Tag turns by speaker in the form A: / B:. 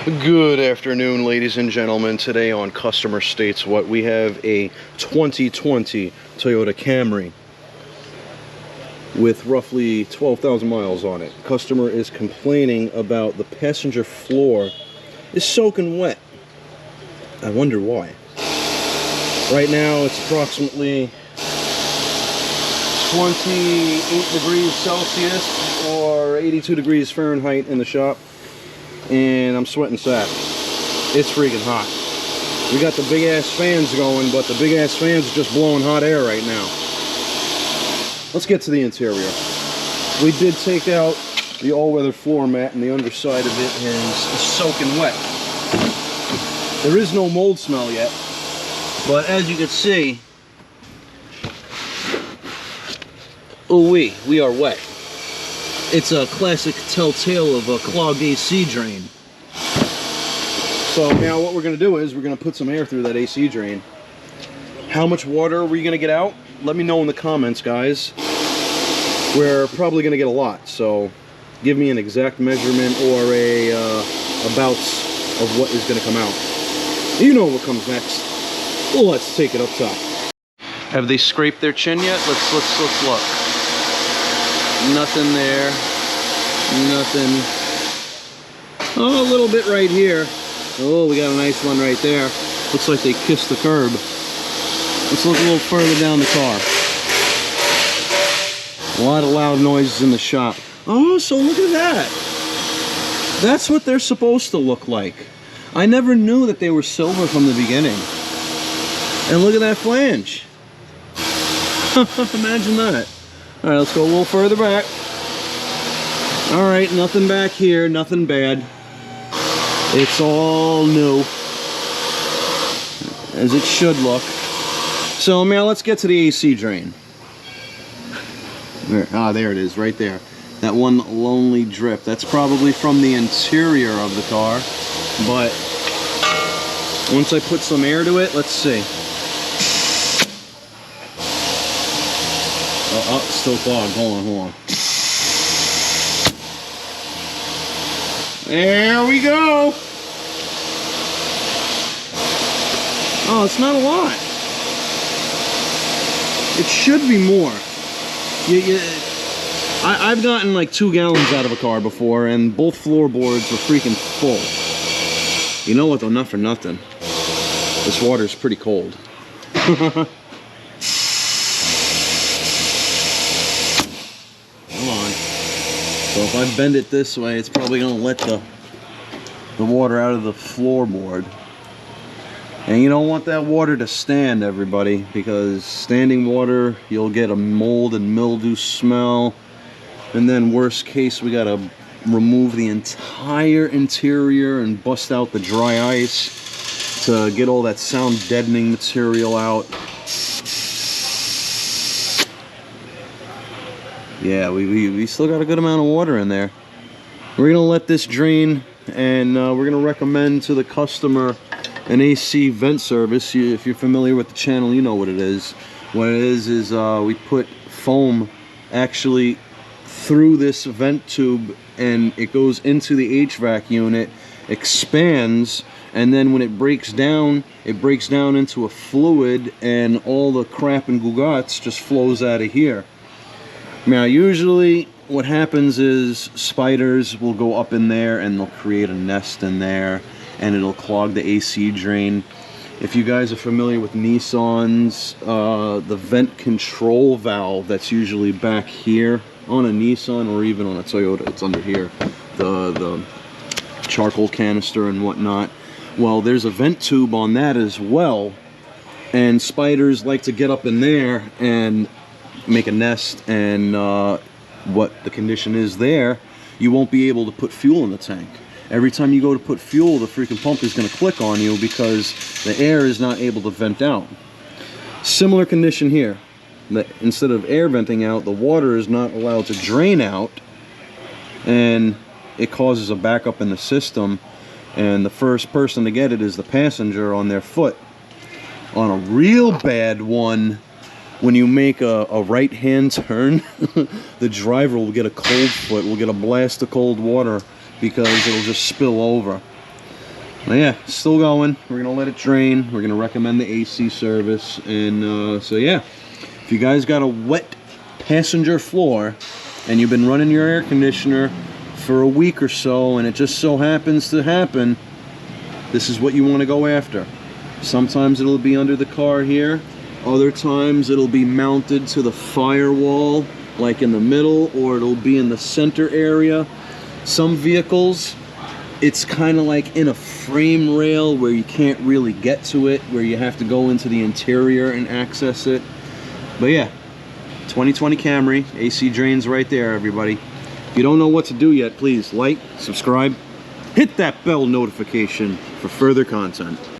A: Good afternoon, ladies and gentlemen. Today on Customer States What, we have a 2020 Toyota Camry with roughly 12,000 miles on it. Customer is complaining about the passenger floor is soaking wet. I wonder why. Right now it's approximately 28 degrees Celsius or 82 degrees Fahrenheit in the shop, and I'm sweating sack. It's freaking hot. We got the big ass fans going, but the big ass fans are just blowing hot air right now. Let's get to the interior. We did take out the all-weather floor mat, and the underside of it is soaking wet. There is no mold smell yet, but as you can see, ooh-wee, we are wet. It's a classic telltale of a clogged AC drain. So now what we're going to do is we're going to put some air through that AC drain. How much water are we going to get out? Let me know in the comments, guys. We're probably going to get a lot, so give me an exact measurement or a bouts of what is going to come out. You know what comes next. Well, let's take it up top. Have they scraped their chin yet? Let's look. Nothing there. Nothing. Oh, a little bit right here. Oh, we got a nice one right there. Looks like they kissed the curb. Let's look a little further down the car. A lot of loud noises in the shop. Oh, so look at that. That's what they're supposed to look like. I never knew that they were silver from the beginning. And look at that flange. Imagine that. All right, let's go a little further back. All right, nothing back here, nothing bad. It's all new, as it should look. So now let's get to the AC drain. There it is, right there. That one lonely drip. That's probably from the interior of the car. But once I put some air to it, let's see. Oh, still clogged. Hold on. There we go. Oh, it's not a lot. It should be more. I've gotten like 2 gallons out of a car before, and both floorboards were freaking full. You know what, though? Not for nothing. This water's pretty cold. So if I bend it this way, it's probably going to let the water out of the floorboard. And you don't want that water to stand, everybody, because standing water, you'll get a mold and mildew smell. And then worst case, we got to remove the entire interior and bust out the dry ice to get all that sound deadening material out. Yeah, we still got a good amount of water in there. We're going to let this drain, and we're going to recommend to the customer an AC vent service. If you're familiar with the channel, you know what it is. What it is we put foam actually through this vent tube, and it goes into the HVAC unit, expands, and then when it breaks down into a fluid, and all the crap and gugats just flows out of here. Now, usually what happens is spiders will go up in there and they'll create a nest in there, and it'll clog the AC drain. If you guys are familiar with Nissans, the vent control valve that's usually back here on a Nissan or even on a Toyota, it's under here, the charcoal canister and whatnot. Well, there's a vent tube on that as well, and spiders like to get up in there and make a nest, and what the condition is there, you won't be able to put fuel in the tank. Every time you go to put fuel, the freaking pump is going to click on you because the air is not able to vent out. Similar condition here. Instead of air venting out, the water is not allowed to drain out, and it causes a backup in the system, and the first person to get it is the passenger on their foot. On a real bad one, when you make a right-hand turn, the driver will get a cold foot, will get a blast of cold water because it'll just spill over. But yeah, still going. We're gonna let it drain. We're gonna recommend the AC service. And so yeah, if you guys got a wet passenger floor and you've been running your air conditioner for a week or so and it just so happens to happen, this is what you want to go after. Sometimes it'll be under the car here, other times it'll be mounted to the firewall like in the middle, or it'll be in the center area. Some vehicles it's kind of like in a frame rail where you can't really get to it, where you have to go into the interior and access it. But yeah, 2020 Camry, AC drains right there, everybody. If you don't know what to do yet, please like, subscribe, hit that bell notification for further content.